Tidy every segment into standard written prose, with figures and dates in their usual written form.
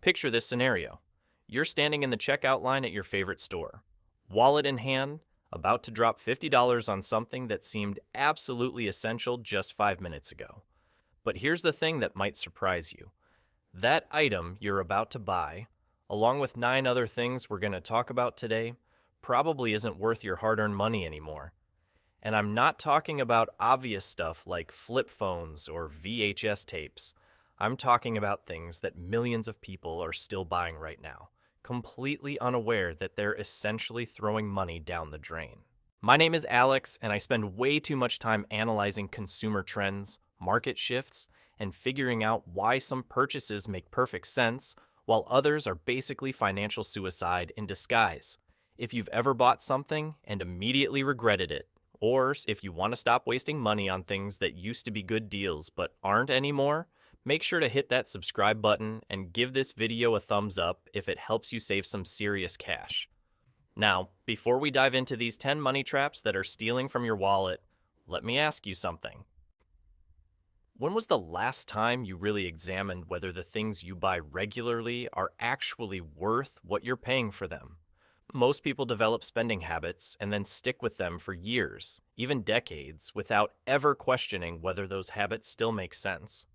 Picture this scenario. You're standing in the checkout line at your favorite store, wallet in hand, about to drop $50 on something that seemed absolutely essential just 5 minutes ago. But here's the thing that might surprise you. That item you're about to buy, along with 9 other things we're going to talk about today, probably isn't worth your hard-earned money anymore. And I'm not talking about obvious stuff like flip phones or VHS tapes. I'm talking about things that millions of people are still buying right now, completely unaware that they're essentially throwing money down the drain. My name is Alex, and I spend way too much time analyzing consumer trends, market shifts, and figuring out why some purchases make perfect sense, while others are basically financial suicide in disguise. If you've ever bought something and immediately regretted it, or if you want to stop wasting money on things that used to be good deals but aren't anymore, make sure to hit that subscribe button and give this video a thumbs up if it helps you save some serious cash. Now, before we dive into these 10 money traps that are stealing from your wallet, let me ask you something. When was the last time you really examined whether the things you buy regularly are actually worth what you're paying for them? Most people develop spending habits and then stick with them for years, even decades, without ever questioning whether those habits still make sense.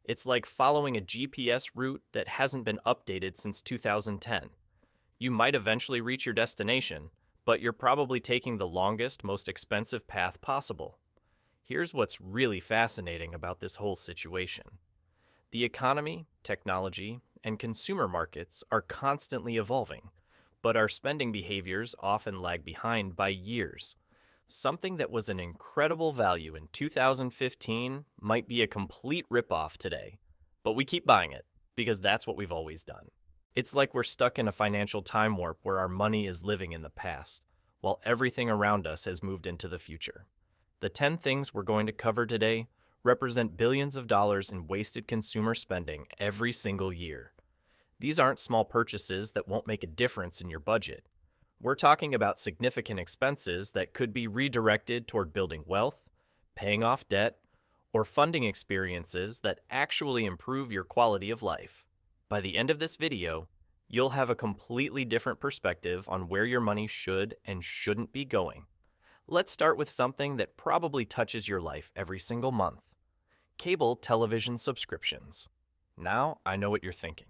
It's like following a GPS route that hasn't been updated since 2010. You might eventually reach your destination, but you're probably taking the longest, most expensive path possible. Here's what's really fascinating about this whole situation. The economy, technology, and consumer markets are constantly evolving, but our spending behaviors often lag behind by years. Something that was an incredible value in 2015 might be a complete ripoff today, but we keep buying it because that's what we've always done. It's like we're stuck in a financial time warp where our money is living in the past, while everything around us has moved into the future. The 10 things we're going to cover today represent billions of dollars in wasted consumer spending every single year. These aren't small purchases that won't make a difference in your budget. We're talking about significant expenses that could be redirected toward building wealth, paying off debt, or funding experiences that actually improve your quality of life. By the end of this video, you'll have a completely different perspective on where your money should and shouldn't be going. Let's start with something that probably touches your life every single month: cable television subscriptions. Now, I know what you're thinking.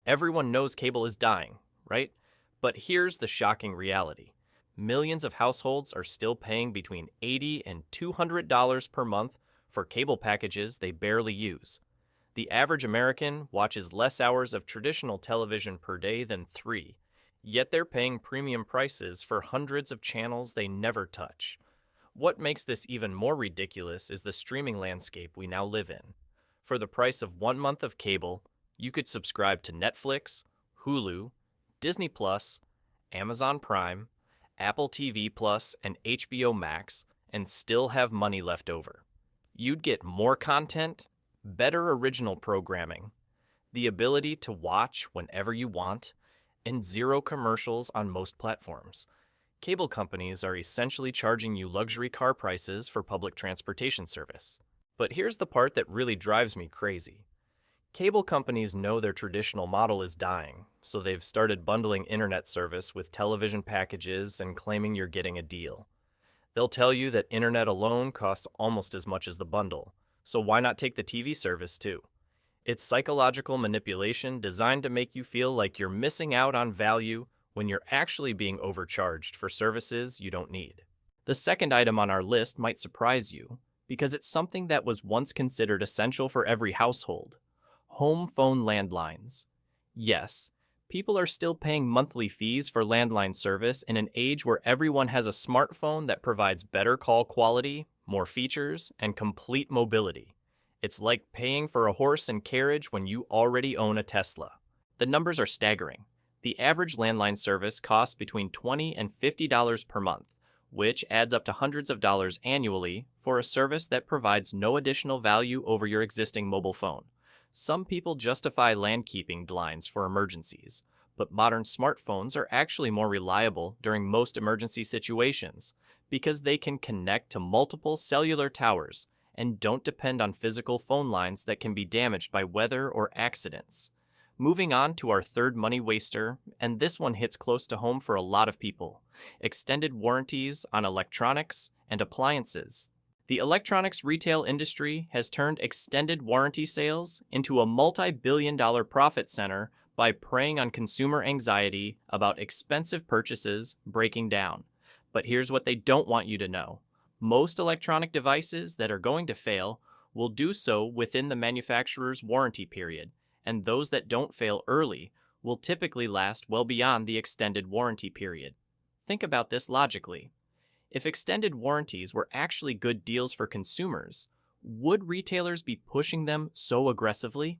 Everyone knows cable is dying, right? But here's the shocking reality. Millions of households are still paying between $80 and $200 per month for cable packages they barely use. The average American watches less hours of traditional television per day than 3, yet they're paying premium prices for hundreds of channels they never touch. What makes this even more ridiculous is the streaming landscape we now live in. For the price of 1 month of cable, you could subscribe to Netflix, Hulu, Disney Plus, Amazon Prime, Apple TV Plus, and HBO Max, and still have money left over. You'd get more content, better original programming, the ability to watch whenever you want, and zero commercials on most platforms. Cable companies are essentially charging you luxury car prices for public transportation service. But here's the part that really drives me crazy. Cable companies know their traditional model is dying, so they've started bundling internet service with television packages and claiming you're getting a deal. They'll tell you that internet alone costs almost as much as the bundle, so why not take the TV service too? It's psychological manipulation designed to make you feel like you're missing out on value when you're actually being overcharged for services you don't need. The second item on our list might surprise you, because it's something that was once considered essential for every household: home phone landlines. Yes, people are still paying monthly fees for landline service in an age where everyone has a smartphone that provides better call quality, more features, and complete mobility. It's like paying for a horse and carriage when you already own a Tesla. The numbers are staggering. The average landline service costs between $20 and $50 per month, which adds up to hundreds of dollars annually for a service that provides no additional value over your existing mobile phone. Some people justify landkeeping lines for emergencies, but modern smartphones are actually more reliable during most emergency situations because they can connect to multiple cellular towers and don't depend on physical phone lines that can be damaged by weather or accidents. Moving on to our third money waster, and this one hits close to home for a lot of people: extended warranties on electronics and appliances. The electronics retail industry has turned extended warranty sales into a multi-billion-dollar profit center by preying on consumer anxiety about expensive purchases breaking down. But here's what they don't want you to know: most electronic devices that are going to fail will do so within the manufacturer's warranty period, and those that don't fail early will typically last well beyond the extended warranty period. Think about this logically. If extended warranties were actually good deals for consumers, would retailers be pushing them so aggressively?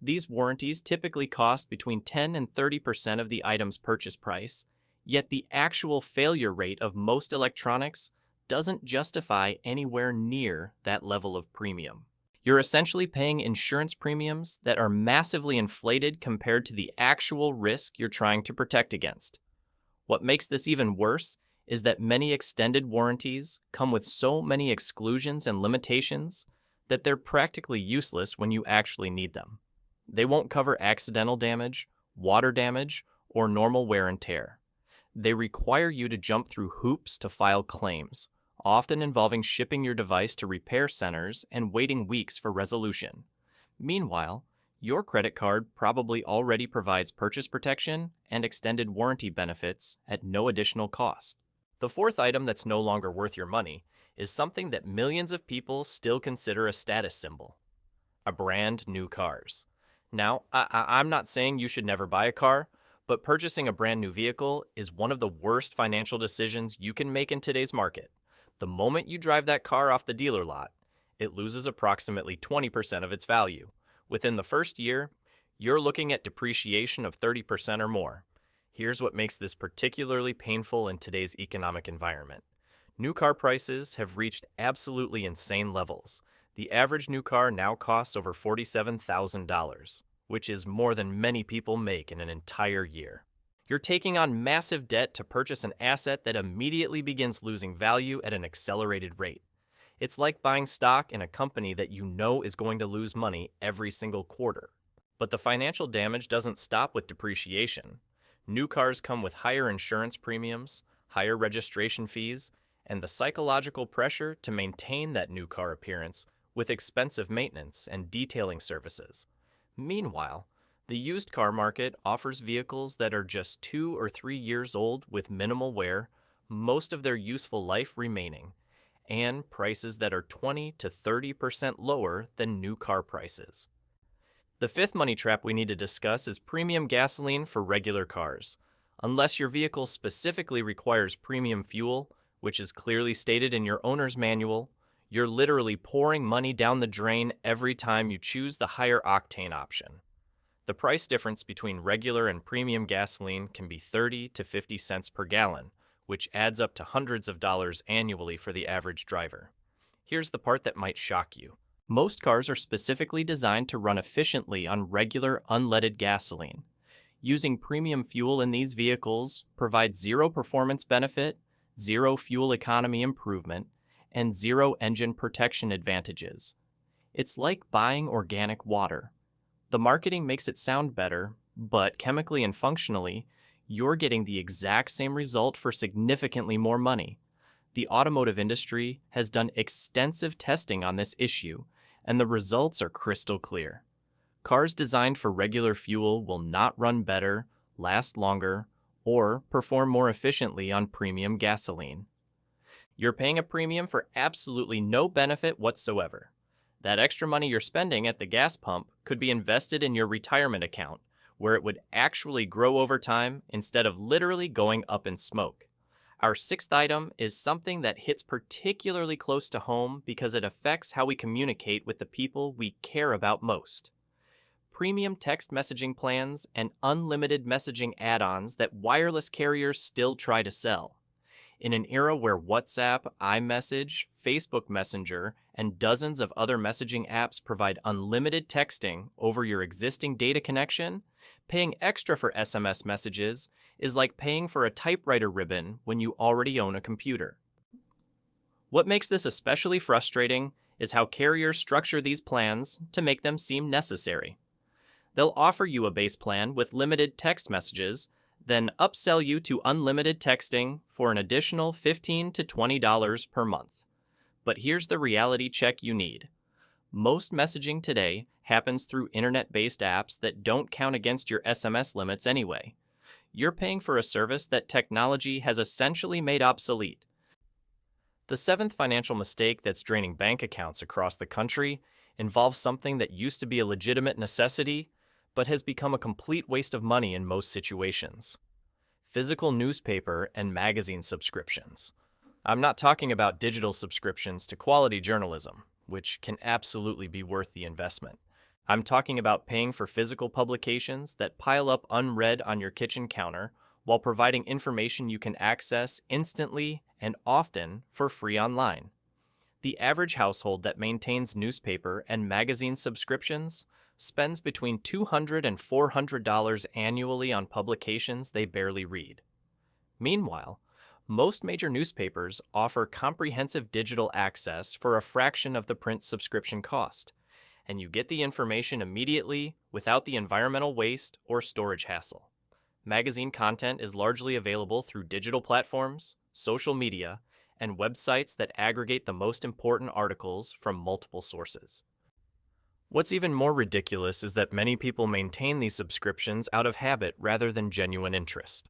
These warranties typically cost between 10 and 30% of the item's purchase price, yet the actual failure rate of most electronics doesn't justify anywhere near that level of premium. You're essentially paying insurance premiums that are massively inflated compared to the actual risk you're trying to protect against. What makes this even worse is that many extended warranties come with so many exclusions and limitations that they're practically useless when you actually need them. They won't cover accidental damage, water damage, or normal wear and tear. They require you to jump through hoops to file claims, often involving shipping your device to repair centers and waiting weeks for resolution. Meanwhile, your credit card probably already provides purchase protection and extended warranty benefits at no additional cost. The fourth item that's no longer worth your money is something that millions of people still consider a status symbol: a brand new cars. Now, I'm not saying you should never buy a car, but purchasing a brand new vehicle is one of the worst financial decisions you can make in today's market. The moment you drive that car off the dealer lot, it loses approximately 20% of its value. Within the first year, you're looking at depreciation of 30% or more. Here's what makes this particularly painful in today's economic environment. New car prices have reached absolutely insane levels. The average new car now costs over $47,000, which is more than many people make in an entire year. You're taking on massive debt to purchase an asset that immediately begins losing value at an accelerated rate. It's like buying stock in a company that you know is going to lose money every single quarter. But the financial damage doesn't stop with depreciation. New cars come with higher insurance premiums, higher registration fees, and the psychological pressure to maintain that new car appearance with expensive maintenance and detailing services. Meanwhile, the used car market offers vehicles that are just 2 or 3 years old with minimal wear, most of their useful life remaining, and prices that are 20 to 30% lower than new car prices. The fifth money trap we need to discuss is premium gasoline for regular cars. Unless your vehicle specifically requires premium fuel, which is clearly stated in your owner's manual, you're literally pouring money down the drain every time you choose the higher octane option. The price difference between regular and premium gasoline can be 30 to 50 cents per gallon, which adds up to hundreds of dollars annually for the average driver. Here's the part that might shock you. Most cars are specifically designed to run efficiently on regular unleaded gasoline. Using premium fuel in these vehicles provides zero performance benefit, zero fuel economy improvement, and zero engine protection advantages. It's like buying organic water. The marketing makes it sound better, but chemically and functionally, you're getting the exact same result for significantly more money. The automotive industry has done extensive testing on this issue, and the results are crystal clear. Cars designed for regular fuel will not run better, last longer, or perform more efficiently on premium gasoline. You're paying a premium for absolutely no benefit whatsoever. That extra money you're spending at the gas pump could be invested in your retirement account, where it would actually grow over time instead of literally going up in smoke. Our sixth item is something that hits particularly close to home because it affects how we communicate with the people we care about most. Premium text messaging plans and unlimited messaging add-ons that wireless carriers still try to sell. In an era where WhatsApp, iMessage, Facebook Messenger, and dozens of other messaging apps provide unlimited texting over your existing data connection, paying extra for SMS messages is like paying for a typewriter ribbon when you already own a computer. What makes this especially frustrating is how carriers structure these plans to make them seem necessary. They'll offer you a base plan with limited text messages, then upsell you to unlimited texting for an additional $15 to $20 per month. But here's the reality check you need. Most messaging today happens through internet-based apps that don't count against your SMS limits anyway. You're paying for a service that technology has essentially made obsolete. The seventh financial mistake that's draining bank accounts across the country involves something that used to be a legitimate necessity, but has become a complete waste of money in most situations. Physical newspaper and magazine subscriptions. I'm not talking about digital subscriptions to quality journalism, which can absolutely be worth the investment. I'm talking about paying for physical publications that pile up unread on your kitchen counter while providing information you can access instantly and often for free online. The average household that maintains newspaper and magazine subscriptions spends between $200 and $400 annually on publications they barely read. Meanwhile, most major newspapers offer comprehensive digital access for a fraction of the print subscription cost, and you get the information immediately without the environmental waste or storage hassle. Magazine content is largely available through digital platforms, social media, and websites that aggregate the most important articles from multiple sources. What's even more ridiculous is that many people maintain these subscriptions out of habit rather than genuine interest.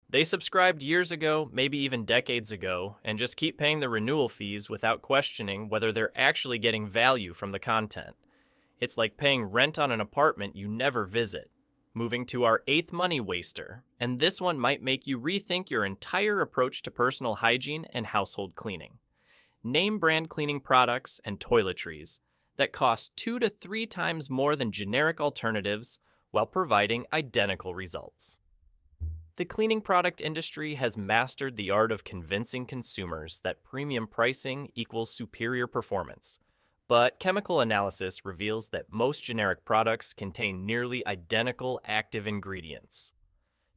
They subscribed years ago, maybe even decades ago, and just keep paying the renewal fees without questioning whether they're actually getting value from the content. It's like paying rent on an apartment you never visit. Moving to our eighth money waster, and this one might make you rethink your entire approach to personal hygiene and household cleaning. Name brand cleaning products and toiletries that cost 2 to 3 times more than generic alternatives while providing identical results. The cleaning product industry has mastered the art of convincing consumers that premium pricing equals superior performance. But chemical analysis reveals that most generic products contain nearly identical active ingredients.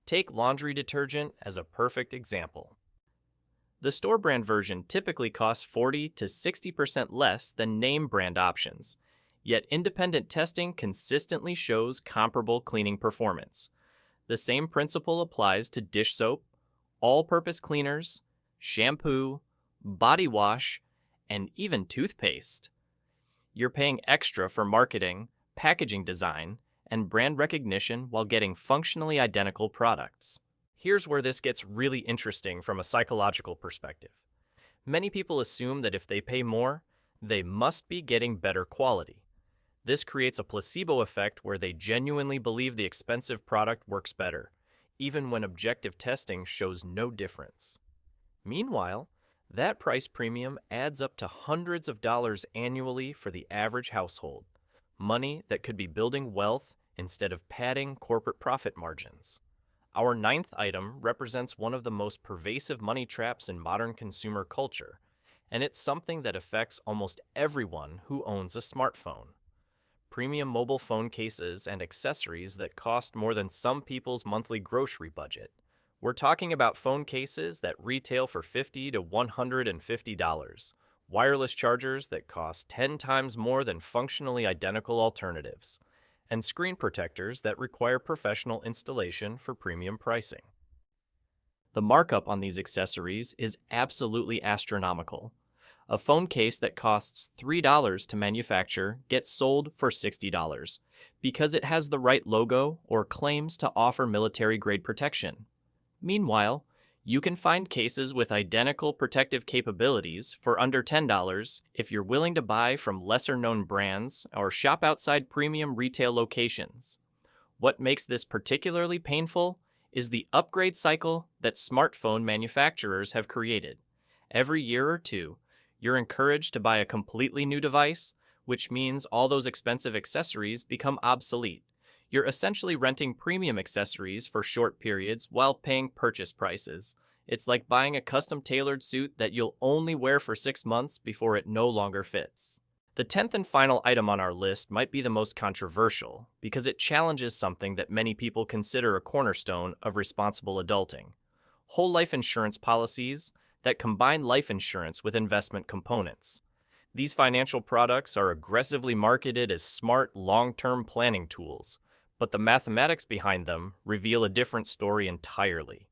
Take laundry detergent as a perfect example. The store brand version typically costs 40 to 60% less than name brand options, yet independent testing consistently shows comparable cleaning performance. The same principle applies to dish soap, all-purpose cleaners, shampoo, body wash, and even toothpaste. You're paying extra for marketing, packaging design, and brand recognition while getting functionally identical products. Here's where this gets really interesting from a psychological perspective. Many people assume that if they pay more, they must be getting better quality. This creates a placebo effect where they genuinely believe the expensive product works better, even when objective testing shows no difference. Meanwhile, that price premium adds up to hundreds of dollars annually for the average household, money that could be building wealth instead of padding corporate profit margins. Our ninth item represents one of the most pervasive money traps in modern consumer culture, and it's something that affects almost everyone who owns a smartphone. Premium mobile phone cases and accessories that cost more than some people's monthly grocery budget. We're talking about phone cases that retail for $50 to $150, wireless chargers that cost 10 times more than functionally identical alternatives, and screen protectors that require professional installation for premium pricing. The markup on these accessories is absolutely astronomical. A phone case that costs $3 to manufacture gets sold for $60 because it has the right logo or claims to offer military-grade protection. Meanwhile, you can find cases with identical protective capabilities for under $10 if you're willing to buy from lesser-known brands or shop outside premium retail locations. What makes this particularly painful is the upgrade cycle that smartphone manufacturers have created. Every year or two, you're encouraged to buy a completely new device, which means all those expensive accessories become obsolete. You're essentially renting premium accessories for short periods while paying purchase prices. It's like buying a custom-tailored suit that you'll only wear for 6 months before it no longer fits. The 10th and final item on our list might be the most controversial because it challenges something that many people consider a cornerstone of responsible adulting: whole life insurance policies that combine life insurance with investment components. These financial products are aggressively marketed as smart, long-term planning tools, but the mathematics behind them reveal a different story entirely.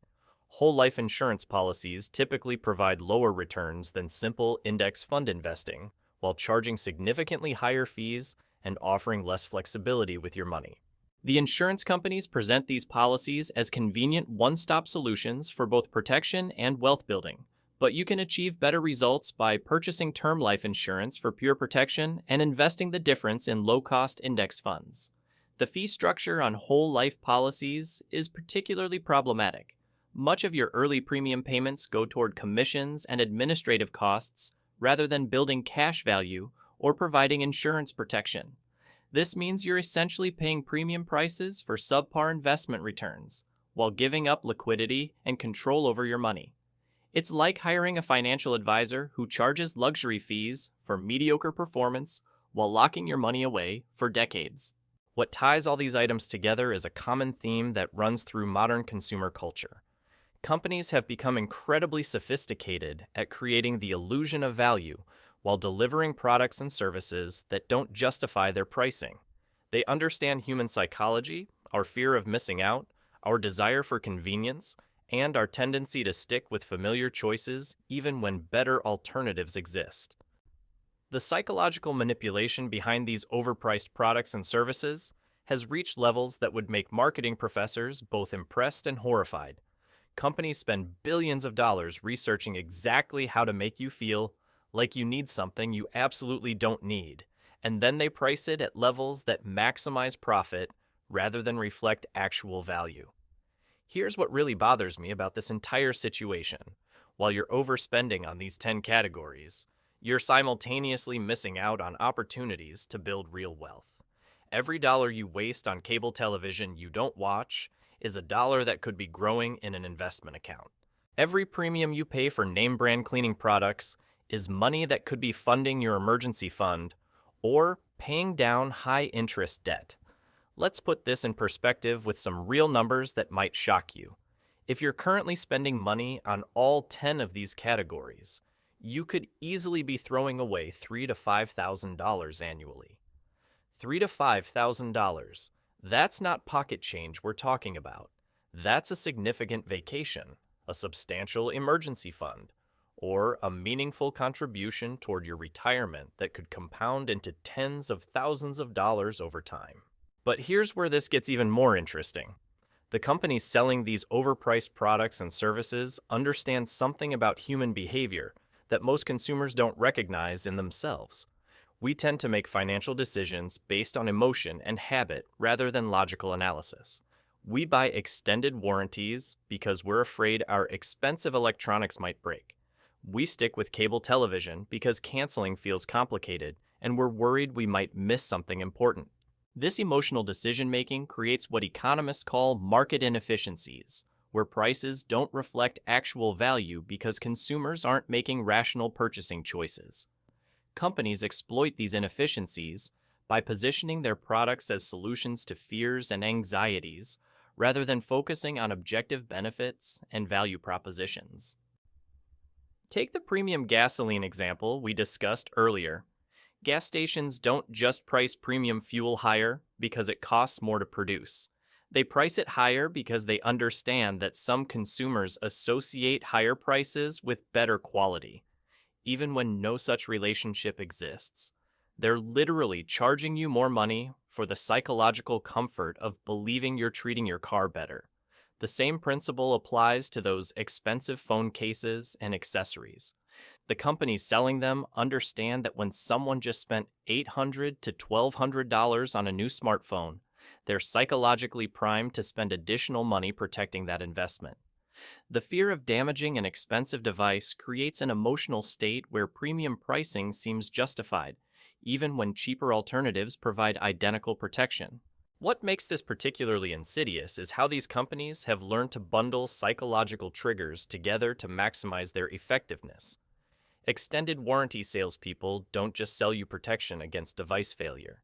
Whole life insurance policies typically provide lower returns than simple index fund investing, while charging significantly higher fees and offering less flexibility with your money. The insurance companies present these policies as convenient one-stop solutions for both protection and wealth building, but you can achieve better results by purchasing term life insurance for pure protection and investing the difference in low-cost index funds. The fee structure on whole life policies is particularly problematic. Much of your early premium payments go toward commissions and administrative costs rather than building cash value or providing insurance protection. This means you're essentially paying premium prices for subpar investment returns while giving up liquidity and control over your money. It's like hiring a financial advisor who charges luxury fees for mediocre performance while locking your money away for decades. What ties all these items together is a common theme that runs through modern consumer culture. Companies have become incredibly sophisticated at creating the illusion of value while delivering products and services that don't justify their pricing. They understand human psychology, our fear of missing out, our desire for convenience, and our tendency to stick with familiar choices even when better alternatives exist. The psychological manipulation behind these overpriced products and services has reached levels that would make marketing professors both impressed and horrified. Companies spend billions of dollars researching exactly how to make you feel like you need something you absolutely don't need, and then they price it at levels that maximize profit rather than reflect actual value. Here's what really bothers me about this entire situation. While you're overspending on these 10 categories, you're simultaneously missing out on opportunities to build real wealth. Every dollar you waste on cable television you don't watch is a dollar that could be growing in an investment account. Every premium you pay for name brand cleaning products is money that could be funding your emergency fund or paying down high interest debt. Let's put this in perspective with some real numbers that might shock you. If you're currently spending money on all 10 of these categories, you could easily be throwing away $3,000 to $5,000 annually. $3,000 to $5,000. That's not pocket change we're talking about. That's a significant vacation, a substantial emergency fund, or a meaningful contribution toward your retirement that could compound into tens of thousands of dollars over time. But here's where this gets even more interesting. The companies selling these overpriced products and services understand something about human behavior that most consumers don't recognize in themselves. We tend to make financial decisions based on emotion and habit rather than logical analysis. We buy extended warranties because we're afraid our expensive electronics might break. We stick with cable television because canceling feels complicated and we're worried we might miss something important. This emotional decision-making creates what economists call market inefficiencies, where prices don't reflect actual value because consumers aren't making rational purchasing choices. Companies exploit these inefficiencies by positioning their products as solutions to fears and anxieties rather than focusing on objective benefits and value propositions. Take the premium gasoline example we discussed earlier. Gas stations don't just price premium fuel higher because it costs more to produce. They price it higher because they understand that some consumers associate higher prices with better quality, even when no such relationship exists. They're literally charging you more money for the psychological comfort of believing you're treating your car better. The same principle applies to those expensive phone cases and accessories. The companies selling them understand that when someone just spent $800 to $1,200 on a new smartphone, they're psychologically primed to spend additional money protecting that investment. The fear of damaging an expensive device creates an emotional state where premium pricing seems justified, even when cheaper alternatives provide identical protection. What makes this particularly insidious is how these companies have learned to bundle psychological triggers together to maximize their effectiveness. Extended warranty salespeople don't just sell you protection against device failure.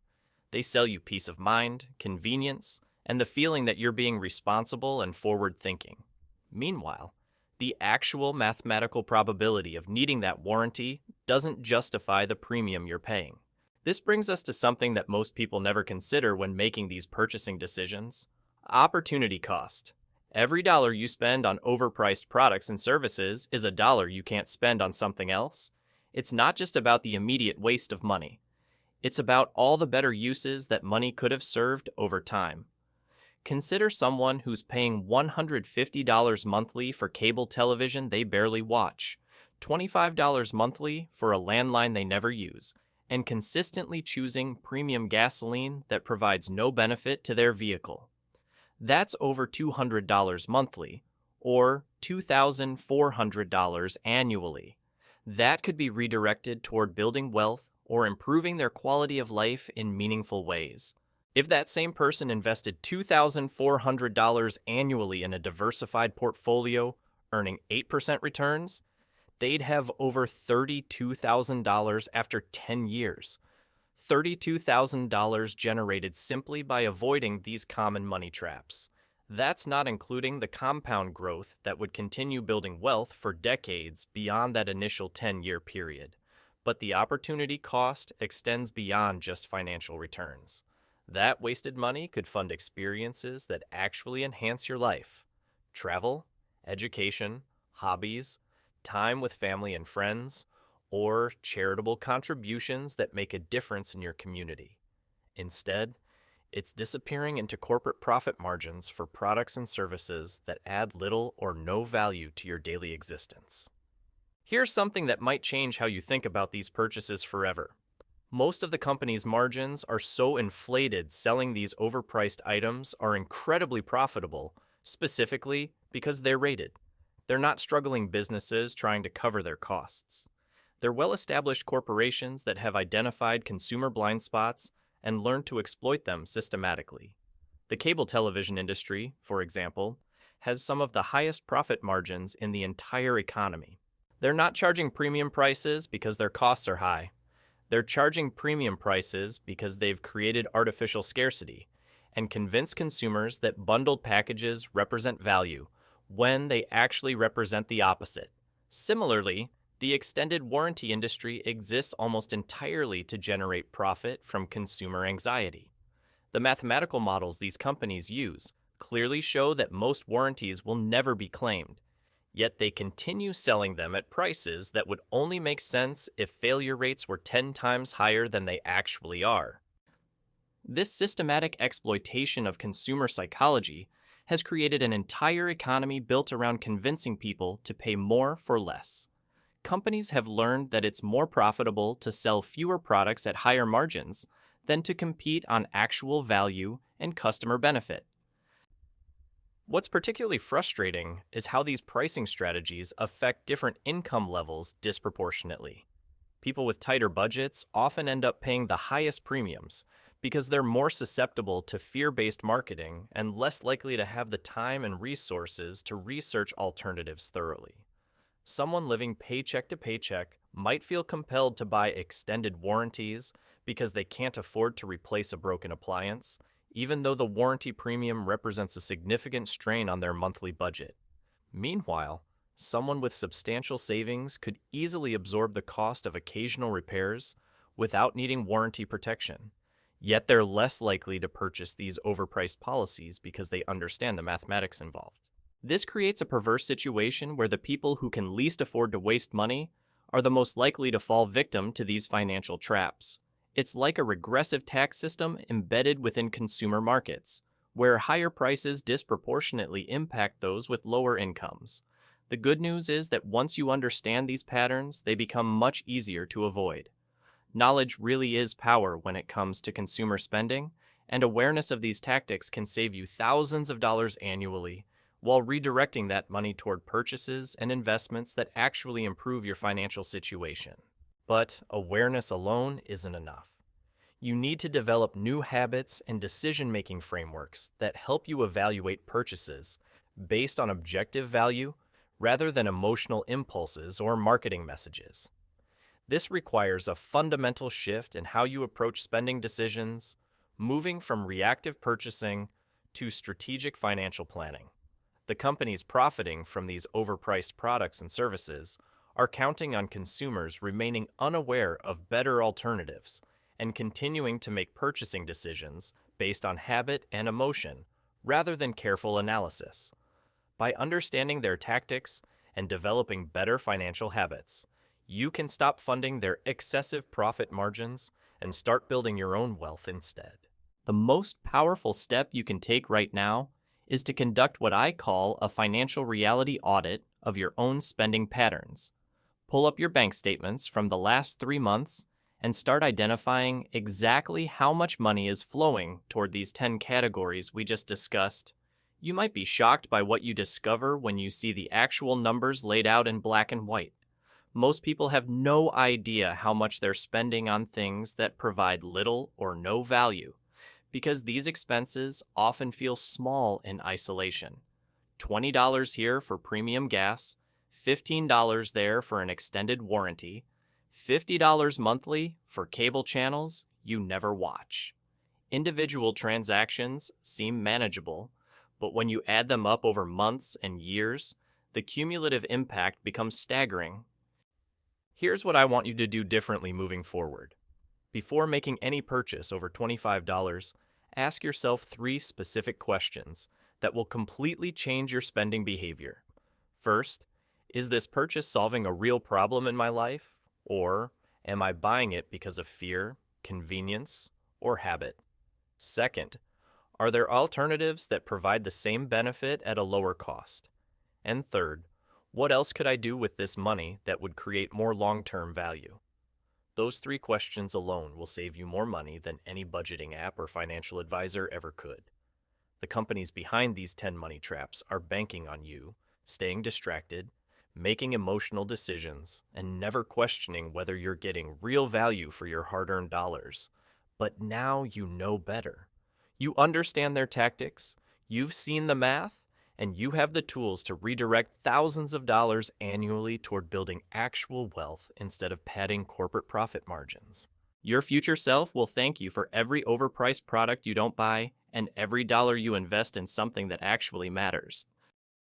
They sell you peace of mind, convenience, and the feeling that you're being responsible and forward-thinking. Meanwhile, the actual mathematical probability of needing that warranty doesn't justify the premium you're paying. This brings us to something that most people never consider when making these purchasing decisions: opportunity cost. Every dollar you spend on overpriced products and services is a dollar you can't spend on something else. It's not just about the immediate waste of money. It's about all the better uses that money could have served over time. Consider someone who's paying $150 monthly for cable television they barely watch, $25 monthly for a landline they never use, and consistently choosing premium gasoline that provides no benefit to their vehicle. That's over $200 monthly, or $2,400 annually. That could be redirected toward building wealth or improving their quality of life in meaningful ways. If that same person invested $2,400 annually in a diversified portfolio, earning 8% returns, they'd have over $32,000 after 10 years. $32,000 generated simply by avoiding these common money traps. That's not including the compound growth that would continue building wealth for decades beyond that initial 10-year period. But the opportunity cost extends beyond just financial returns. That wasted money could fund experiences that actually enhance your life: travel, education, hobbies, time with family and friends, or charitable contributions that make a difference in your community. Instead, it's disappearing into corporate profit margins for products and services that add little or no value to your daily existence. Here's something that might change how you think about these purchases forever. Most of the company's margins are so inflated selling these overpriced items are incredibly profitable, specifically because they're rated. They're not struggling businesses trying to cover their costs. They're well-established corporations that have identified consumer blind spots and learned to exploit them systematically. The cable television industry, for example, has some of the highest profit margins in the entire economy. They're not charging premium prices because their costs are high. They're charging premium prices because they've created artificial scarcity and convinced consumers that bundled packages represent value when they actually represent the opposite. Similarly, the extended warranty industry exists almost entirely to generate profit from consumer anxiety. The mathematical models these companies use clearly show that most warranties will never be claimed, yet they continue selling them at prices that would only make sense if failure rates were 10 times higher than they actually are. This systematic exploitation of consumer psychology has created an entire economy built around convincing people to pay more for less. Companies have learned that it's more profitable to sell fewer products at higher margins than to compete on actual value and customer benefit. What's particularly frustrating is how these pricing strategies affect different income levels disproportionately. People with tighter budgets often end up paying the highest premiums because they're more susceptible to fear-based marketing and less likely to have the time and resources to research alternatives thoroughly. Someone living paycheck to paycheck might feel compelled to buy extended warranties because they can't afford to replace a broken appliance, even though the warranty premium represents a significant strain on their monthly budget. Meanwhile, someone with substantial savings could easily absorb the cost of occasional repairs without needing warranty protection. Yet they're less likely to purchase these overpriced policies because they understand the mathematics involved. This creates a perverse situation where the people who can least afford to waste money are the most likely to fall victim to these financial traps. It's like a regressive tax system embedded within consumer markets, where higher prices disproportionately impact those with lower incomes. The good news is that once you understand these patterns, they become much easier to avoid. Knowledge really is power when it comes to consumer spending, and awareness of these tactics can save you thousands of dollars annually, while redirecting that money toward purchases and investments that actually improve your financial situation. But awareness alone isn't enough. You need to develop new habits and decision-making frameworks that help you evaluate purchases based on objective value rather than emotional impulses or marketing messages. This requires a fundamental shift in how you approach spending decisions, moving from reactive purchasing to strategic financial planning. The companies profiting from these overpriced products and services are counting on consumers remaining unaware of better alternatives and continuing to make purchasing decisions based on habit and emotion rather than careful analysis. By understanding their tactics and developing better financial habits, you can stop funding their excessive profit margins and start building your own wealth instead. The most powerful step you can take right now is to conduct what I call a financial reality audit of your own spending patterns. Pull up your bank statements from the last 3 months and start identifying exactly how much money is flowing toward these 10 categories we just discussed. You might be shocked by what you discover when you see the actual numbers laid out in black and white. Most people have no idea how much they're spending on things that provide little or no value, because these expenses often feel small in isolation. $20 here for premium gas, $15 there for an extended warranty, $50 monthly for cable channels you never watch. Individual transactions seem manageable, but when you add them up over months and years, the cumulative impact becomes staggering. Here's what I want you to do differently moving forward. Before making any purchase over $25, ask yourself 3 specific questions that will completely change your spending behavior. First, is this purchase solving a real problem in my life? Or am I buying it because of fear, convenience, or habit? Second, are there alternatives that provide the same benefit at a lower cost? And third, what else could I do with this money that would create more long-term value? Those 3 questions alone will save you more money than any budgeting app or financial advisor ever could. The companies behind these 10 money traps are banking on you, staying distracted, making emotional decisions, and never questioning whether you're getting real value for your hard-earned dollars. But now you know better. You understand their tactics, you've seen the math, and you have the tools to redirect thousands of dollars annually toward building actual wealth instead of padding corporate profit margins. Your future self will thank you for every overpriced product you don't buy and every dollar you invest in something that actually matters.